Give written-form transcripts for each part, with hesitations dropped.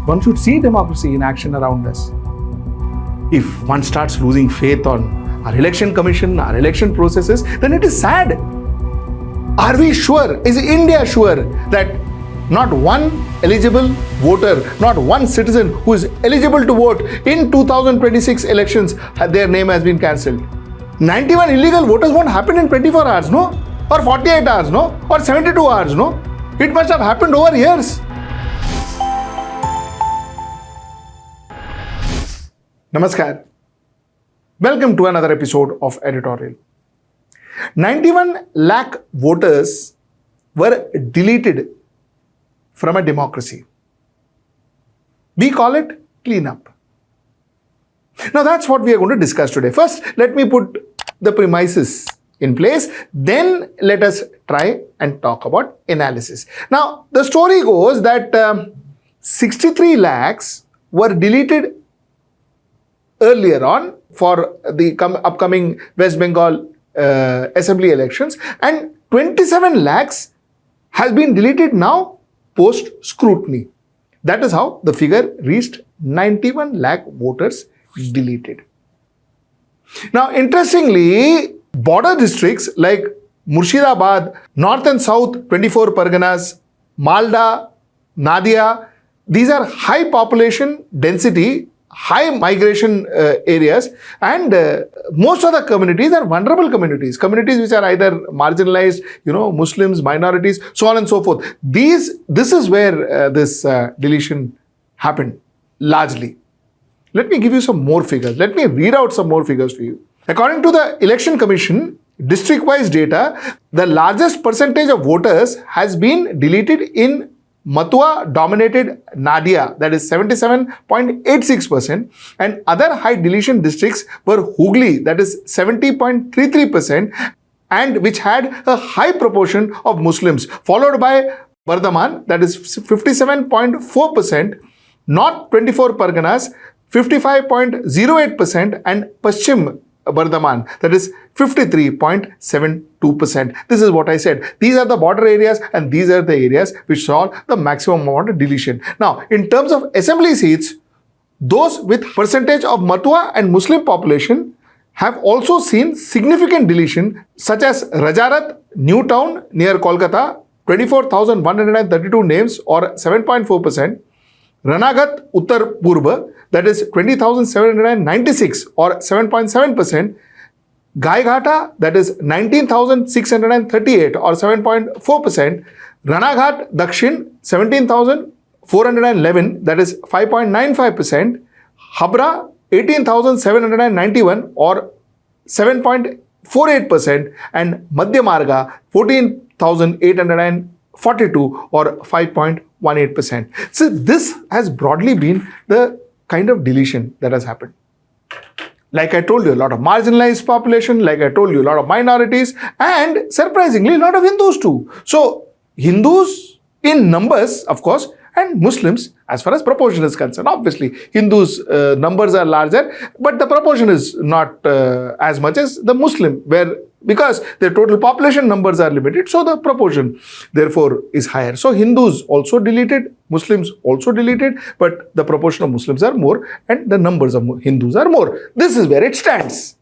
One should see democracy in action around us. If one starts losing faith on our election commission, our election processes, then it is sad. Are we sure? Is India sure that not one eligible voter, not one citizen who is eligible to vote in 2026 elections, their name has been cancelled? 91 illegal voters won't happen in 24 hours, no? Or 48 hours, no? Or 72 hours, no? It must have happened over years. Namaskar. Welcome to another episode of Editorial. 91 lakh voters were deleted from a democracy. We call it cleanup. Now that's what we are going to discuss today. First, let me put the premises in place. Then let us try and talk about analysis. Now, the story goes that 63 lakhs were deleted earlier on for the upcoming West Bengal assembly elections, and 27 lakhs has been deleted now post scrutiny. That is how the figure reached 91 lakh voters deleted. Now, interestingly, border districts like Murshidabad, North and South 24 Parganas, Malda, Nadia, these are high population density, high migration areas, and most of the communities are vulnerable communities which are either marginalized, Muslims, minorities, so on and so forth. This is where this deletion happened largely. Let me give you some more figures. Let me read out some more figures for you. According to the Election Commission, district-wise data, the largest percentage of voters has been deleted in Matua-dominated Nadia, that is 77.86%, and other high deletion districts were Hooghly, that is 70.33%, and which had a high proportion of Muslims, followed by Bardhaman, that is 57.4%, North 24 Parganas, 55.08%, and Paschim Bardhaman, that is 53.72%. This is what I said. These are the border areas and these are the areas which saw the maximum amount of deletion. Now, in terms of assembly seats, those with percentage of Matua and Muslim population have also seen significant deletion, such as Rajarat, Newtown near Kolkata, 24,132 names or 7.4%, Ranagat, Uttar Purba, that is 20,796 or 7.7%, Gaighata, that is 19,638 or 7.4%, Ranaghat Dakshin, 17,411, that is 5.95%, Habra, 18,791 or 7.48%, and Madhya Marga, 14,842 or 5.18%. So this has broadly been the kind of deletion that has happened. Like I told you, a lot of marginalized population, like I told you, a lot of minorities, and surprisingly, a lot of Hindus too. So Hindus in numbers, of course, and Muslims as far as proportion is concerned. Obviously, Hindus' numbers are larger, but the proportion is not as much as the Muslim, because their total population numbers are limited, so the proportion therefore is higher. So Hindus also deleted, Muslims also deleted, but the proportion of Muslims are more and the numbers of Hindus are more. This is where it stands.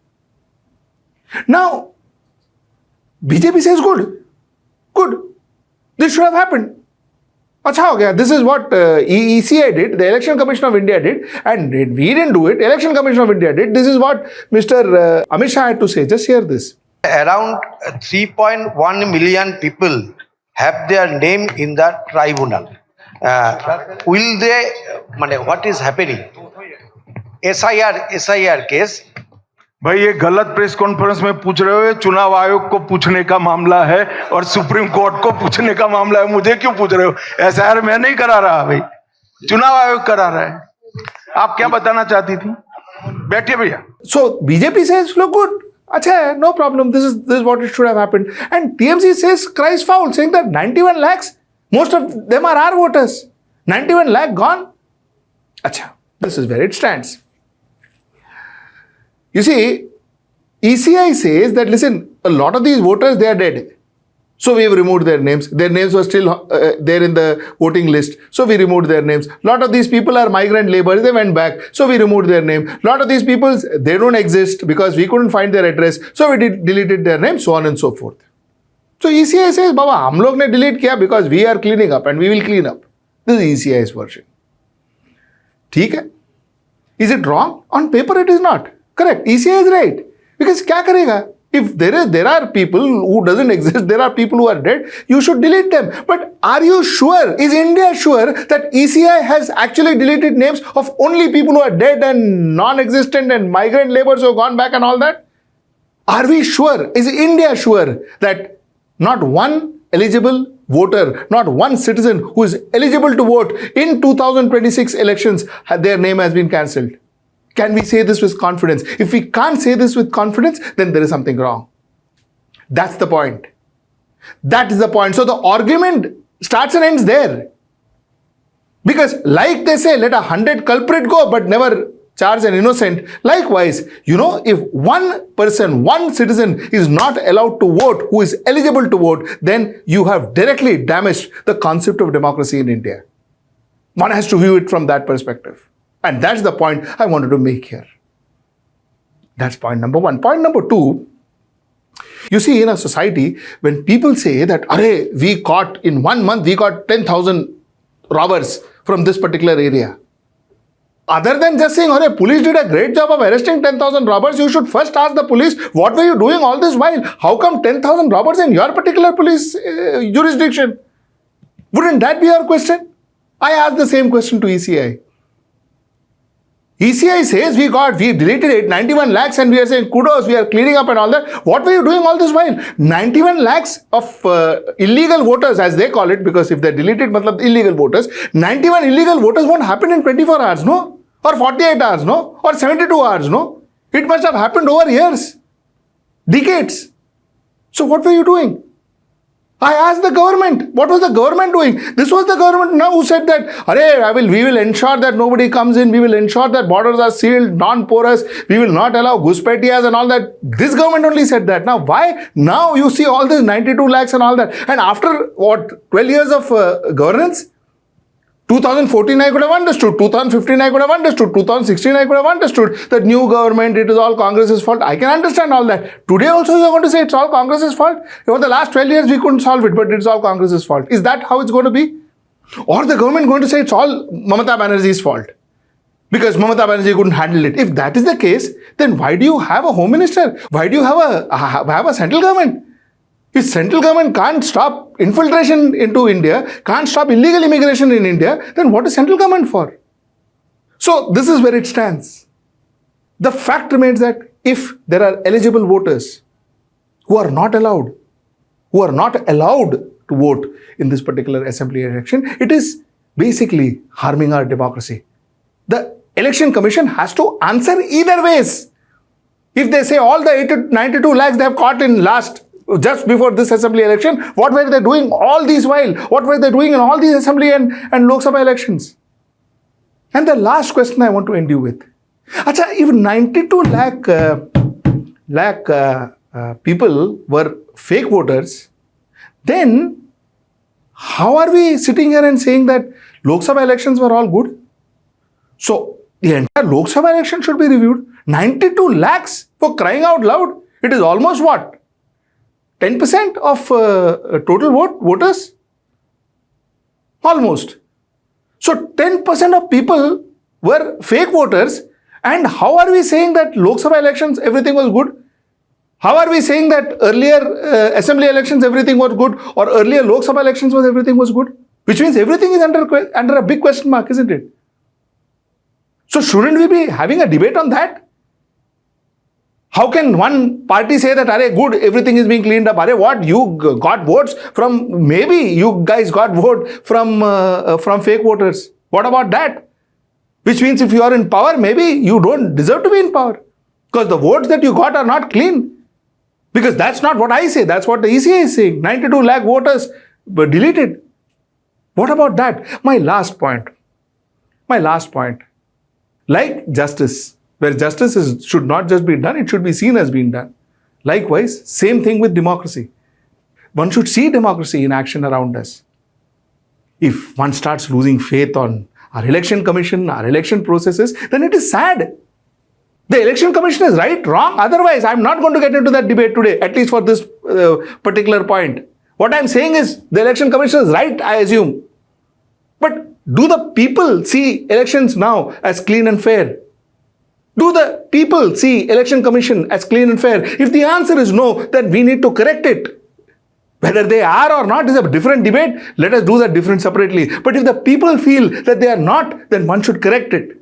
Now, BJP says good. This should have happened. Achha ho gaya. This is what ECI did, the Election Commission of India did, and we didn't do it. Election Commission of India did. This is what Mr. Amit Shah had to say. Just hear this. Around 3.1 million people have their name in the tribunal. Will they, what is happening? SIR case. भाई ये गलत press conference में पूछ रहे हो, चुनाव आयोग को पूछने का मामला है और सुप्रीम कोर्ट को पूछने का मामला है. मुझे क्यों पूछ रहे हो? SIR मैं नहीं करा रहा भाई, चुनाव आयोग करा रहा है. आप क्या बताना चाहती थी? बैठिए भैया. So BJP says look good. Achha, no problem. This is what it should have happened. And TMC says cries foul, saying that 91 lakhs, most of them are our voters. 91 lakh gone. Achha, this is where it stands. You see, ECI says that, listen, a lot of these voters, they are dead. So we've removed their names. Their names were still there in the voting list. So we removed their names. A lot of these people are migrant laborers. They went back. So we removed their name. A lot of these people, they don't exist because we couldn't find their address. So we deleted their name, so on and so forth. So ECI says, Baba, hum log ne delete kiya because we are cleaning up and we will clean up. This is ECI's version. ठीक है? Is it wrong? On paper it is not. Correct. ECI is right. Because क्या करेगा? If there are people who doesn't exist, there are people who are dead, you should delete them. But are you sure? Is India sure that ECI has actually deleted names of only people who are dead and non-existent and migrant laborers who have gone back and all that? Are we sure? Is India sure that not one eligible voter, not one citizen who is eligible to vote in 2026 elections, their name has been cancelled? Can we say this with confidence? If we can't say this with confidence, then there is something wrong. That's the point. That is the point. So the argument starts and ends there. Because like they say, let 100 culprit go, but never charge an innocent. Likewise, if one person, one citizen is not allowed to vote, who is eligible to vote, then you have directly damaged the concept of democracy in India. One has to view it from that perspective. And that's the point I wanted to make here. That's point number one. Point number two, you see, in a society, when people say that, we caught in 1 month, we caught 10,000 robbers from this particular area. Other than just saying, police did a great job of arresting 10,000 robbers, you should first ask the police, what were you doing all this while? How come 10,000 robbers in your particular police jurisdiction? Wouldn't that be your question? I asked the same question to ECI. ECI says we deleted it, 91 lakhs, and we are saying kudos, we are cleaning up and all that. What were you doing all this while? 91 lakhs of illegal voters, as they call it, because if they're deleted, matlab illegal voters, 91 illegal voters won't happen in 24 hours, no? Or 48 hours, no? Or 72 hours, no? It must have happened over years, decades. So what were you doing? I asked the government, what was the government doing? This was the government now who said that, we will ensure that nobody comes in, we will ensure that borders are sealed, non-porous, we will not allow Ghuspaitias and all that. This government only said that. Now, why? Now you see all this 92 lakhs and all that. And after, 12 years of governance? 2014 I could have understood, 2015 I could have understood, 2016 I could have understood that new government, it is all Congress's fault. I can understand all that. Today also you are going to say it's all Congress's fault? Over the last 12 years we couldn't solve it, but it's all Congress's fault. Is that how it's going to be? Or the government going to say it's all Mamata Banerjee's fault? Because Mamata Banerjee couldn't handle it. If that is the case, then why do you have a home minister? Why do you have a central government? If central government can't stop infiltration into India, can't stop illegal immigration in India, then what is central government for? So this is where it stands. The fact remains that if there are eligible voters who are not allowed to vote in this particular assembly election, it is basically harming our democracy. The election commission has to answer either ways. If they say all the 92 lakhs they have caught in just before this assembly election, what were they doing all these while? What were they doing in all these assembly and Lok Sabha elections? And the last question I want to end you with. Acha, if 92 lakh people were fake voters, then how are we sitting here and saying that Lok Sabha elections were all good? So the entire Lok Sabha election should be reviewed. 92 lakhs, for crying out loud. It is almost what? 10% of total voters? Almost. So 10% of people were fake voters, and how are we saying that Lok Sabha elections everything was good? How are we saying that earlier assembly elections everything was good, or earlier Lok Sabha elections everything was good? Which means everything is under a big question mark, isn't it? So shouldn't we be having a debate on that? How can one party say that, good, everything is being cleaned up? What? You got votes from, maybe you guys got vote from fake voters. What about that? Which means if you are in power, maybe you don't deserve to be in power. Because the votes that you got are not clean. Because that's not what I say. That's what the ECI is saying. 92 lakh voters were deleted. What about that? My last point. Like justice, where justice should not just be done, it should be seen as being done. Likewise, same thing with democracy. one should see democracy in action around us. If one starts losing faith on our election commission, our election processes, then it is sad. The election commission is right, wrong. Otherwise, I'm not going to get into that debate today, at least for this particular point. What I'm saying is the election commission is right, I assume. But do the people see elections now as clean and fair? Do the people see election commission as clean and fair? If the answer is no, then we need to correct it. Whether they are or not is a different debate. Let us do that different separately. But if the people feel that they are not, then one should correct it.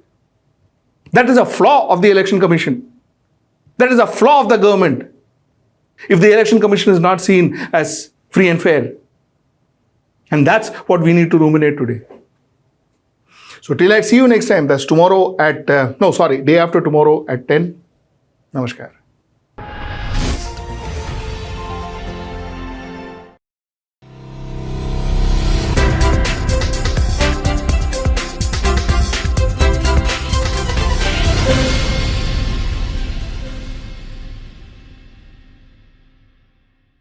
That is a flaw of the election commission. That is a flaw of the government. If the election commission is not seen as free and fair. And that's what we need to ruminate today. So till I see you next time, that's tomorrow at, day after tomorrow at 10. Namaskar.